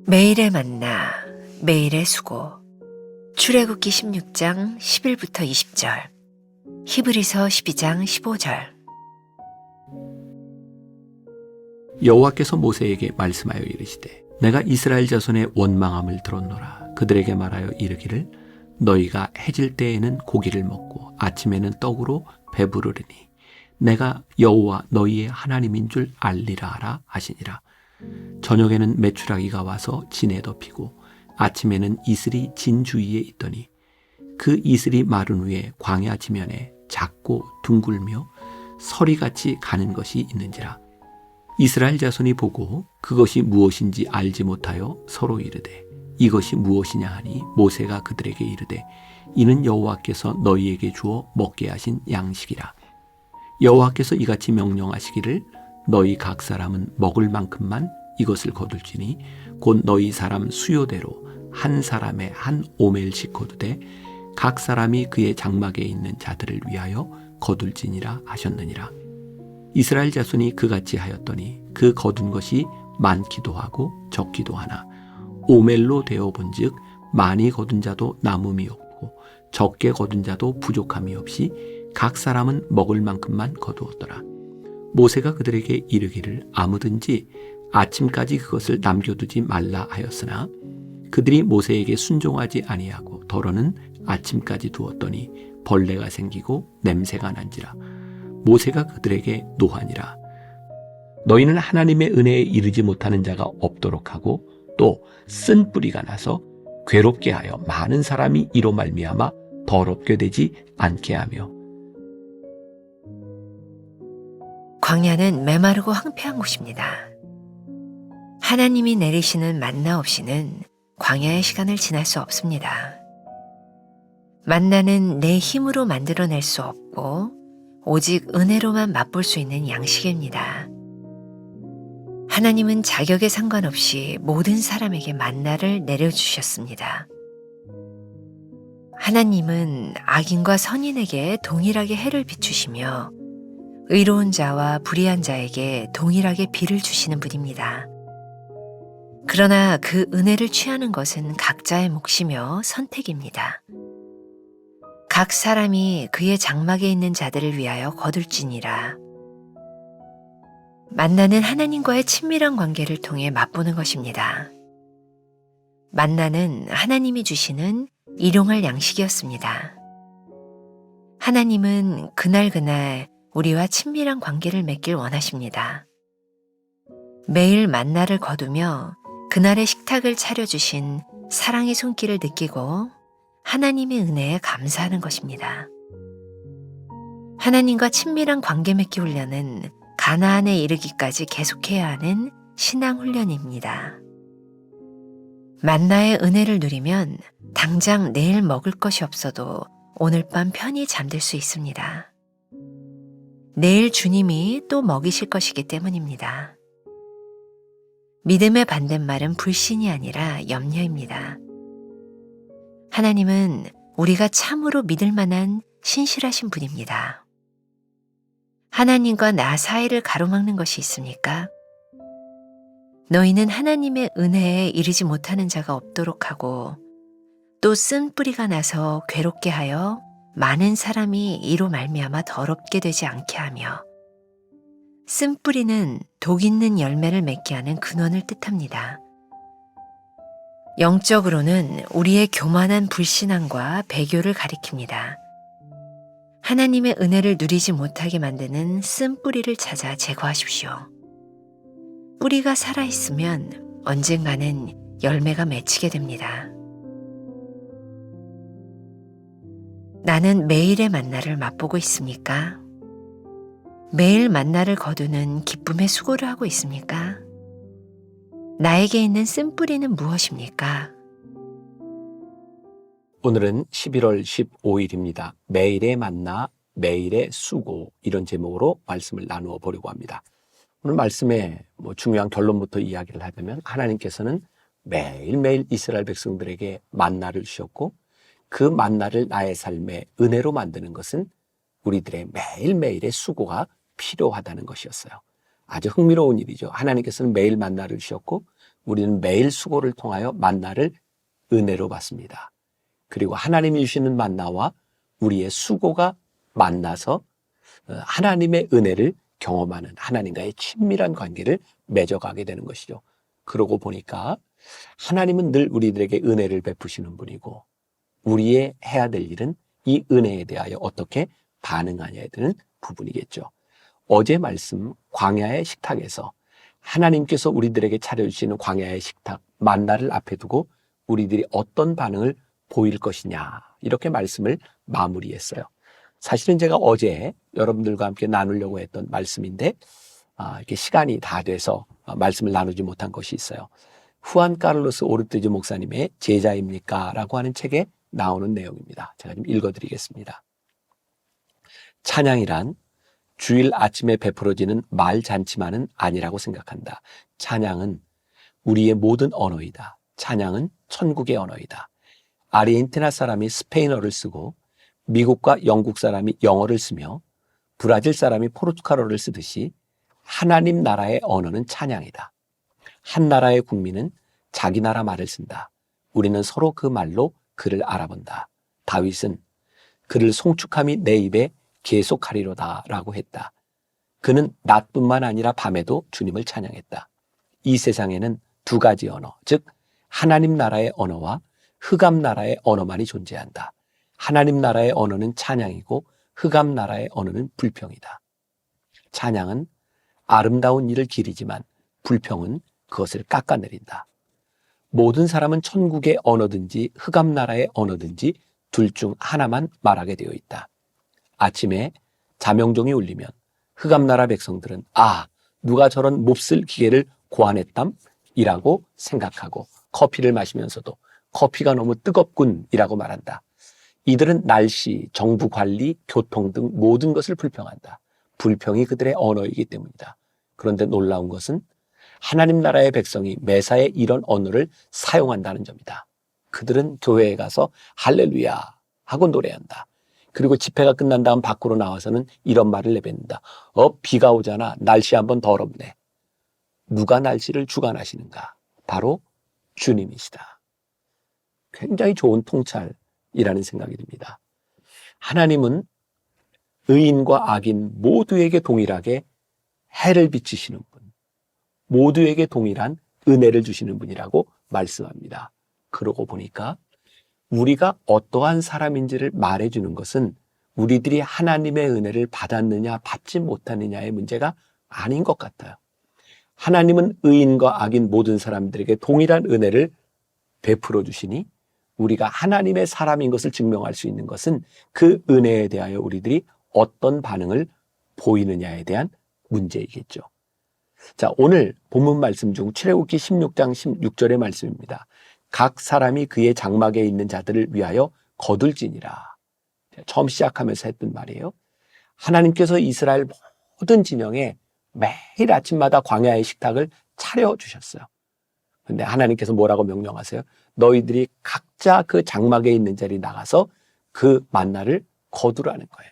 매일의 만나, 매일의 수고. 출애굽기 16장 11부터 20절, 히브리서 12장 15절. 여호와께서 모세에게 말씀하여 이르시되 내가 이스라엘 자손의 원망함을 들었노라. 그들에게 말하여 이르기를 너희가 해질 때에는 고기를 먹고 아침에는 떡으로 배부르리니 내가 여호와 너희의 하나님인 줄 알리라 하라 하시니라. 저녁에는 메추라기가 와서 진에 덮이고 아침에는 이슬이 진 주위에 있더니 그 이슬이 마른 후에 광야 지면에 작고 둥글며 서리같이 가는 것이 있는지라. 이스라엘 자손이 보고 그것이 무엇인지 알지 못하여 서로 이르되 이것이 무엇이냐 하니 모세가 그들에게 이르되 이는 여호와께서 너희에게 주어 먹게 하신 양식이라. 여호와께서 이같이 명령하시기를 너희 각 사람은 먹을 만큼만 이것을 거둘지니 곧 너희 사람 수요대로 한 사람의 한 오멜씩 거두되 각 사람이 그의 장막에 있는 자들을 위하여 거둘지니라 하셨느니라. 이스라엘 자손이 그같이 하였더니 그 거둔 것이 많기도 하고 적기도 하나 오멜로 되어 본즉 많이 거둔 자도 남음이 없고 적게 거둔 자도 부족함이 없이 각 사람은 먹을 만큼만 거두었더라. 모세가 그들에게 이르기를 아무든지 아침까지 그것을 남겨두지 말라 하였으나 그들이 모세에게 순종하지 아니하고 더러는 아침까지 두었더니 벌레가 생기고 냄새가 난지라. 모세가 그들에게 노하니라. 너희는 하나님의 은혜에 이르지 못하는 자가 없도록 하고 또 쓴 뿌리가 나서 괴롭게 하여 많은 사람이 이로 말미암아 더럽게 되지 않게 하며. 광야는 메마르고 황폐한 곳입니다. 하나님이 내리시는 만나 없이는 광야의 시간을 지날 수 없습니다. 만나는 내 힘으로 만들어낼 수 없고 오직 은혜로만 맛볼 수 있는 양식입니다. 하나님은 자격에 상관없이 모든 사람에게 만나를 내려주셨습니다. 하나님은 악인과 선인에게 동일하게 해를 비추시며 의로운 자와 불의한 자에게 동일하게 비를 주시는 분입니다. 그러나 그 은혜를 취하는 것은 각자의 몫이며 선택입니다. 각 사람이 그의 장막에 있는 자들을 위하여 거둘지니라. 만나는 하나님과의 친밀한 관계를 통해 맛보는 것입니다. 만나는 하나님이 주시는 일용할 양식이었습니다. 하나님은 그날 우리와 친밀한 관계를 맺길 원하십니다. 매일 만나를 거두며 그날의 식탁을 차려주신 사랑의 손길을 느끼고 하나님의 은혜에 감사하는 것입니다. 하나님과 친밀한 관계 맺기 훈련은 가나안에 이르기까지 계속해야 하는 신앙 훈련입니다. 만나의 은혜를 누리면 당장 내일 먹을 것이 없어도 오늘 밤 편히 잠들 수 있습니다. 내일 주님이 또 먹이실 것이기 때문입니다. 믿음의 반대말은 불신이 아니라 염려입니다. 하나님은 우리가 참으로 믿을 만한 신실하신 분입니다. 하나님과 나 사이를 가로막는 것이 있습니까? 너희는 하나님의 은혜에 이르지 못하는 자가 없도록 하고 또 쓴 뿌리가 나서 괴롭게 하여 많은 사람이 이로 말미암아 더럽게 되지 않게 하며. 쓴 뿌리는 독 있는 열매를 맺게 하는 근원을 뜻합니다. 영적으로는 우리의 교만한 불신앙과 배교를 가리킵니다. 하나님의 은혜를 누리지 못하게 만드는 쓴 뿌리를 찾아 제거하십시오. 뿌리가 살아있으면 언젠가는 열매가 맺히게 됩니다. 나는 매일의 만나를 맛보고 있습니까? 매일 만나를 거두는 기쁨의 수고를 하고 있습니까? 나에게 있는 쓴뿌리는 무엇입니까? 오늘은 11월 15일입니다. 매일의 만나, 매일의 수고, 이런 제목으로 말씀을 나누어 보려고 합니다. 오늘 말씀의 중요한 결론부터 이야기를 하자면 하나님께서는 매일매일 이스라엘 백성들에게 만나를 주셨고 그 만나를 나의 삶의 은혜로 만드는 것은 우리들의 매일매일의 수고가 필요하다는 것이었어요. 아주 흥미로운 일이죠. 하나님께서는 매일 만나를 주셨고 우리는 매일 수고를 통하여 만나를 은혜로 받습니다. 그리고 하나님이 주시는 만나와 우리의 수고가 만나서 하나님의 은혜를 경험하는 하나님과의 친밀한 관계를 맺어가게 되는 것이죠. 그러고 보니까 하나님은 늘 우리들에게 은혜를 베푸시는 분이고 우리의 해야 될 일은 이 은혜에 대하여 어떻게 반응하냐에 되는 부분이겠죠. 어제 말씀 광야의 식탁에서 하나님께서 우리들에게 차려주시는 광야의 식탁 만나를 앞에 두고 우리들이 어떤 반응을 보일 것이냐 이렇게 말씀을 마무리했어요. 사실은 제가 어제 여러분들과 함께 나누려고 했던 말씀인데 이렇게 시간이 다 돼서 말씀을 나누지 못한 것이 있어요. 후안 카를로스 오르티즈 목사님의 제자입니까? 라고 하는 책에 나오는 내용입니다. 제가 좀 읽어드리겠습니다. 찬양이란 주일 아침에 베풀어지는 말잔치만은 아니라고 생각한다. 찬양은 우리의 모든 언어이다. 찬양은 천국의 언어이다. 아르헨티나 사람이 스페인어를 쓰고 미국과 영국 사람이 영어를 쓰며 브라질 사람이 포르투갈어를 쓰듯이 하나님 나라의 언어는 찬양이다. 한 나라의 국민은 자기 나라 말을 쓴다. 우리는 서로 그 말로 그를 알아본다. 다윗은 그를 송축함이 내 입에 계속하리로다 라고 했다. 그는 낮뿐만 아니라 밤에도 주님을 찬양했다. 이 세상에는 두 가지 언어, 즉 하나님 나라의 언어와 흑암 나라의 언어만이 존재한다. 하나님 나라의 언어는 찬양이고 흑암 나라의 언어는 불평이다. 찬양은 아름다운 일을 기리지만 불평은 그것을 깎아내린다. 모든 사람은 천국의 언어든지 흑암 나라의 언어든지 둘 중 하나만 말하게 되어 있다. 아침에 자명종이 울리면 흑암 나라 백성들은 누가 저런 몹쓸 기계를 고안했담? 이라고 생각하고 커피를 마시면서도 커피가 너무 뜨겁군 이라고 말한다. 이들은 날씨, 정부 관리, 교통 등 모든 것을 불평한다. 불평이 그들의 언어이기 때문이다. 그런데 놀라운 것은 하나님 나라의 백성이 매사에 이런 언어를 사용한다는 점이다. 그들은 교회에 가서 할렐루야 하고 노래한다. 그리고 집회가 끝난 다음 밖으로 나와서는 이런 말을 내뱉는다. 비가 오잖아. 날씨 한번 더럽네. 누가 날씨를 주관하시는가? 바로 주님이시다. 굉장히 좋은 통찰이라는 생각이 듭니다. 하나님은 의인과 악인 모두에게 동일하게 해를 비추시는 분, 모두에게 동일한 은혜를 주시는 분이라고 말씀합니다. 그러고 보니까 우리가 어떠한 사람인지를 말해주는 것은 우리들이 하나님의 은혜를 받았느냐 받지 못하느냐의 문제가 아닌 것 같아요. 하나님은 의인과 악인 모든 사람들에게 동일한 은혜를 베풀어 주시니 우리가 하나님의 사람인 것을 증명할 수 있는 것은 그 은혜에 대하여 우리들이 어떤 반응을 보이느냐에 대한 문제이겠죠. 자, 오늘 본문 말씀 중 출애굽기 16장 16절의 말씀입니다. 각 사람이 그의 장막에 있는 자들을 위하여 거둘지니라. 처음 시작하면서 했던 말이에요. 하나님께서 이스라엘 모든 진영에 매일 아침마다 광야의 식탁을 차려주셨어요. 그런데 하나님께서 뭐라고 명령하세요? 너희들이 각자 그 장막에 있는 자리 나가서 그 만나를 거두라는 거예요.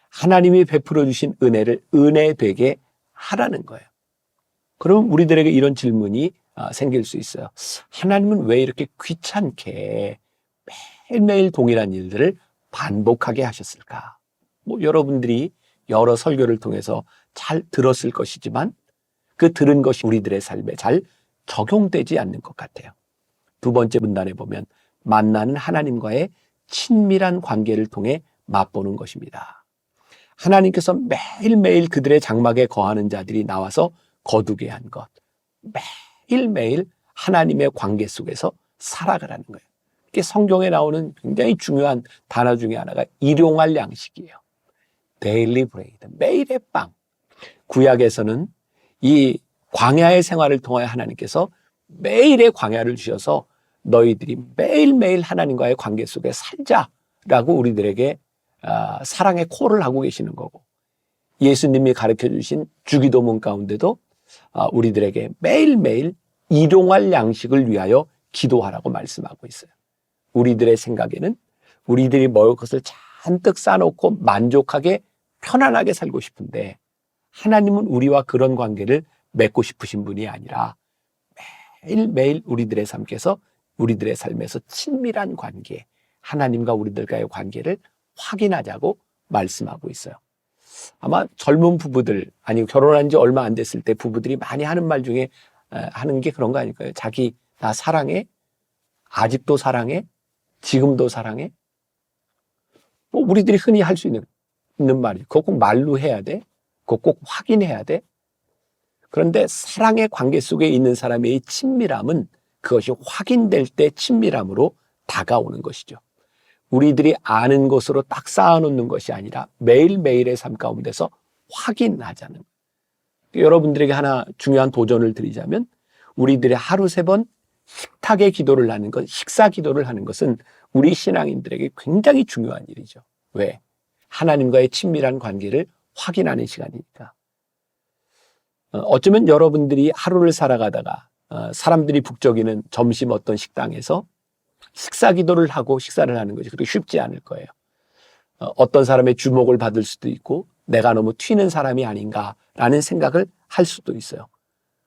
하나님이 베풀어 주신 은혜를 은혜되게 하라는 거예요. 그럼 우리들에게 이런 질문이 생길 수 있어요. 하나님은 왜 이렇게 귀찮게 매일매일 동일한 일들을 반복하게 하셨을까? 여러분들이 여러 설교를 통해서 잘 들었을 것이지만 그 들은 것이 우리들의 삶에 잘 적용되지 않는 것 같아요. 두 번째 문단에 보면 만나는 하나님과의 친밀한 관계를 통해 맛보는 것입니다. 하나님께서 매일매일 그들의 장막에 거하는 자들이 나와서 거두게 한 것. 매일매일 하나님의 관계 속에서 살아가라는 거예요. 이게 성경에 나오는 굉장히 중요한 단어 중에 하나가 일용할 양식이에요. Daily bread, 매일의 빵. 구약에서는 이 광야의 생활을 통하여 하나님께서 매일의 광야를 주셔서 너희들이 매일매일 하나님과의 관계 속에 살자라고 우리들에게 사랑의 콜을 하고 계시는 거고, 예수님이 가르쳐 주신 주기도문 가운데도 우리들에게 매일매일 일용할 양식을 위하여 기도하라고 말씀하고 있어요. 우리들의 생각에는 우리들이 먹을 것을 잔뜩 싸놓고 만족하게 편안하게 살고 싶은데 하나님은 우리와 그런 관계를 맺고 싶으신 분이 아니라 매일매일 우리들의 삶에서 친밀한 관계, 하나님과 우리들과의 관계를 확인하자고 말씀하고 있어요. 아마 젊은 부부들, 아니 결혼한 지 얼마 안 됐을 때 부부들이 많이 하는 말 중에 하는 게 그런 거 아닐까요? 자기 나 사랑해? 아직도 사랑해? 지금도 사랑해? 뭐 우리들이 흔히 할 수 있는 말이죠. 그거 꼭 말로 해야 돼? 그거 꼭 확인해야 돼? 그런데 사랑의 관계 속에 있는 사람의 친밀함은 그것이 확인될 때 친밀함으로 다가오는 것이죠. 우리들이 아는 것으로 딱 쌓아놓는 것이 아니라 매일매일의 삶 가운데서 확인하자는. 여러분들에게 하나 중요한 도전을 드리자면 우리들의 하루 3번 식탁의 기도를 하는 것, 식사 기도를 하는 것은 우리 신앙인들에게 굉장히 중요한 일이죠. 왜? 하나님과의 친밀한 관계를 확인하는 시간이니까. 어쩌면 여러분들이 하루를 살아가다가 사람들이 북적이는 점심 어떤 식당에서 식사 기도를 하고 식사를 하는 것이 그렇게 쉽지 않을 거예요. 어떤 사람의 주목을 받을 수도 있고 내가 너무 튀는 사람이 아닌가라는 생각을 할 수도 있어요.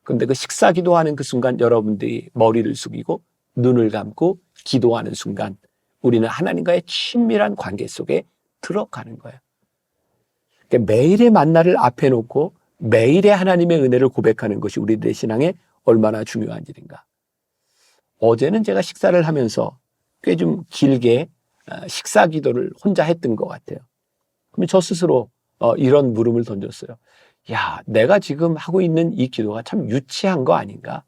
그런데 그 식사 기도하는 그 순간 여러분들이 머리를 숙이고 눈을 감고 기도하는 순간 우리는 하나님과의 친밀한 관계 속에 들어가는 거예요. 그러니까 매일의 만나를 앞에 놓고 매일의 하나님의 은혜를 고백하는 것이 우리들의 신앙에 얼마나 중요한 일인가. 어제는 제가 식사를 하면서 꽤 좀 길게 식사 기도를 혼자 했던 것 같아요. 그러면 저 스스로 이런 물음을 던졌어요. 야, 내가 지금 하고 있는 이 기도가 참 유치한 거 아닌가?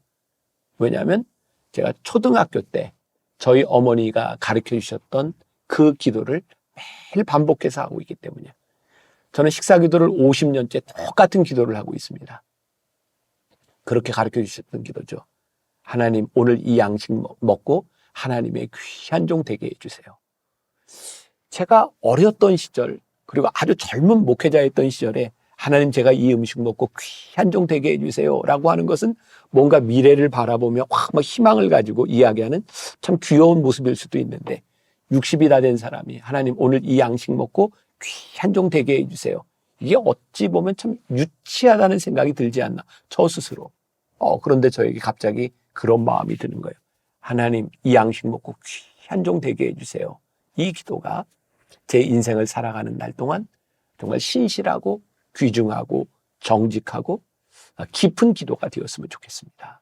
왜냐하면 제가 초등학교 때 저희 어머니가 가르쳐 주셨던 그 기도를 매일 반복해서 하고 있기 때문이에요. 저는 식사 기도를 50년째 똑같은 기도를 하고 있습니다. 그렇게 가르쳐 주셨던 기도죠. 하나님, 오늘 이 양식 먹고 하나님의 귀한 종 되게 해주세요. 제가 어렸던 시절, 그리고 아주 젊은 목회자였던 시절에 하나님, 제가 이 음식 먹고 귀한 종 되게 해주세요 라고 하는 것은 뭔가 미래를 바라보며 막 희망을 가지고 이야기하는 참 귀여운 모습일 수도 있는데 60이 다 된 사람이 하나님, 오늘 이 양식 먹고 귀한 종 되게 해주세요. 이게 어찌 보면 참 유치하다는 생각이 들지 않나, 저 스스로. 그런데 저에게 갑자기 그런 마음이 드는 거예요. 하나님, 이 양식 먹고 귀한 종 되게 해주세요. 이 기도가 제 인생을 살아가는 날 동안 정말 신실하고 귀중하고 정직하고 깊은 기도가 되었으면 좋겠습니다.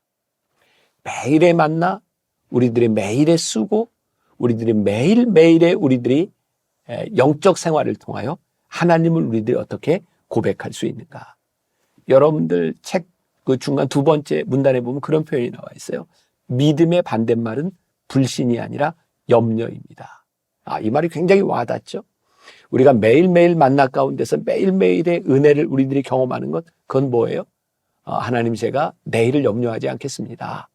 매일의 만나, 우리들의 매일의 수고, 우리들의 매일매일의 우리들이 영적 생활을 통하여 하나님을 우리들이 어떻게 고백할 수 있는가. 여러분들 책 그 중간 2번째 문단에 보면 그런 표현이 나와 있어요. 믿음의 반대말은 불신이 아니라 염려입니다. 이 말이 굉장히 와닿죠. 우리가 매일매일 만나 가운데서 매일매일의 은혜를 우리들이 경험하는 것, 그건 뭐예요? 하나님, 제가 내일을 염려하지 않겠습니다.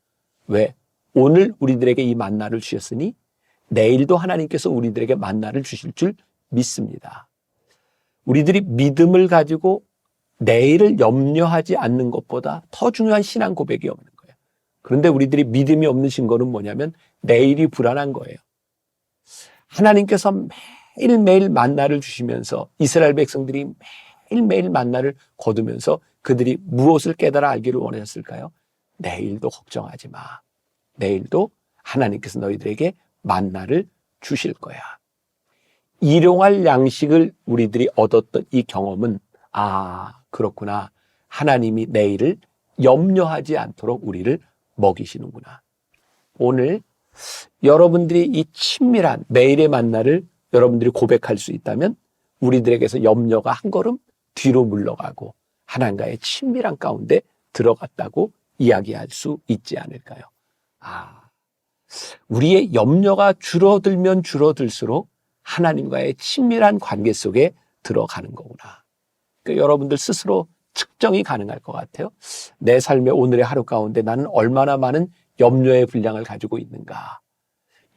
왜? 오늘 우리들에게 이 만나를 주셨으니 내일도 하나님께서 우리들에게 만나를 주실 줄 믿습니다. 우리들이 믿음을 가지고 내일을 염려하지 않는 것보다 더 중요한 신앙 고백이 없는 거예요. 그런데 우리들이 믿음이 없는 증거는 뭐냐면 내일이 불안한 거예요. 하나님께서 매일매일 만나를 주시면서 이스라엘 백성들이 매일매일 만나를 거두면서 그들이 무엇을 깨달아 알기를 원하셨을까요? 내일도 걱정하지 마. 내일도 하나님께서 너희들에게 만나를 주실 거야. 일용할 양식을 우리들이 얻었던 이 경험은 그렇구나. 하나님이 내일을 염려하지 않도록 우리를 먹이시는구나. 오늘 여러분들이 이 친밀한 매일의 만나를 여러분들이 고백할 수 있다면 우리들에게서 염려가 한 걸음 뒤로 물러가고 하나님과의 친밀한 가운데 들어갔다고 이야기할 수 있지 않을까요? 우리의 염려가 줄어들면 줄어들수록 하나님과의 친밀한 관계 속에 들어가는 거구나. 그러니까 여러분들 스스로 측정이 가능할 것 같아요. 내 삶의 오늘의 하루 가운데 나는 얼마나 많은 염려의 분량을 가지고 있는가.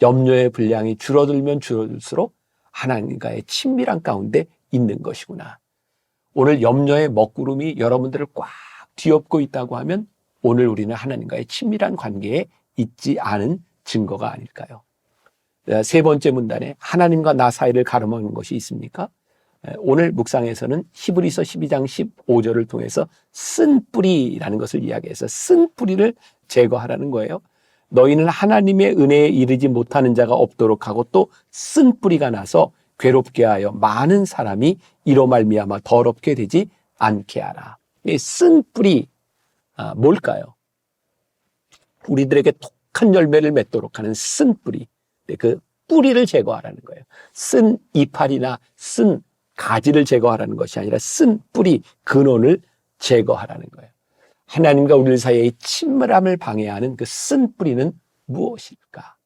염려의 분량이 줄어들면 줄어들수록 하나님과의 친밀한 가운데 있는 것이구나. 오늘 염려의 먹구름이 여러분들을 꽉 뒤엎고 있다고 하면 오늘 우리는 하나님과의 친밀한 관계에 있지 않은 증거가 아닐까요? 세 번째 문단에 하나님과 나 사이를 가로막는 것이 있습니까? 오늘 묵상에서는 히브리서 12장 15절을 통해서 쓴 뿌리라는 것을 이야기해서 쓴 뿌리를 제거하라는 거예요. 너희는 하나님의 은혜에 이르지 못하는 자가 없도록 하고 또 쓴 뿌리가 나서 괴롭게 하여 많은 사람이 이로 말미암아 더럽게 되지 않게 하라. 이 쓴 뿌리 뭘까요? 우리들에게 독한 열매를 맺도록 하는 쓴 뿌리. 그 뿌리를 제거하라는 거예요. 쓴 이파리나 쓴 가지를 제거하라는 것이 아니라 쓴 뿌리, 근원을 제거하라는 거예요. 하나님과 우리 사이의 친밀함을 방해하는 그 쓴 뿌리는 무엇일까?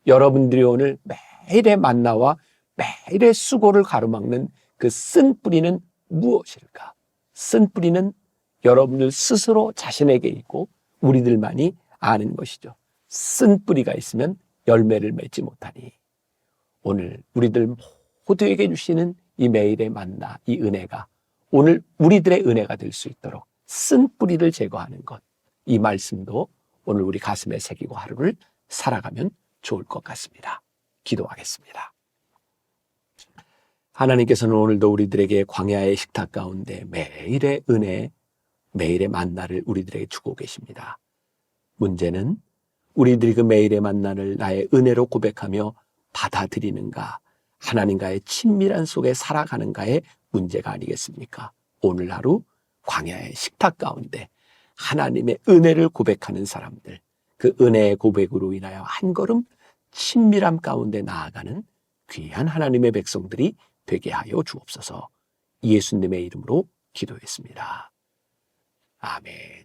여러분들이 오늘 매일의 만나와 매일의 수고를 가로막는 그 쓴 뿌리는 무엇일까? 쓴 뿌리는 여러분들 스스로 자신에게 있고 우리들만이 아는 것이죠. 쓴 뿌리가 있으면 열매를 맺지 못하니 오늘 우리들 모두에게 주시는 이 매일의 만나, 이 은혜가 오늘 우리들의 은혜가 될 수 있도록 쓴 뿌리를 제거하는 것, 이 말씀도 오늘 우리 가슴에 새기고 하루를 살아가면 좋을 것 같습니다. 기도하겠습니다. 하나님께서는 오늘도 우리들에게 광야의 식탁 가운데 매일의 은혜, 매일의 만나를 우리들에게 주고 계십니다. 문제는 우리들이 그 매일의 만나를 나의 은혜로 고백하며 받아들이는가, 하나님과의 친밀한 속에 살아가는가의 문제가 아니겠습니까? 오늘 하루 광야의 식탁 가운데 하나님의 은혜를 고백하는 사람들, 그 은혜의 고백으로 인하여 한 걸음 친밀함 가운데 나아가는 귀한 하나님의 백성들이 되게 하여 주옵소서. 예수님의 이름으로 기도했습니다. 아멘.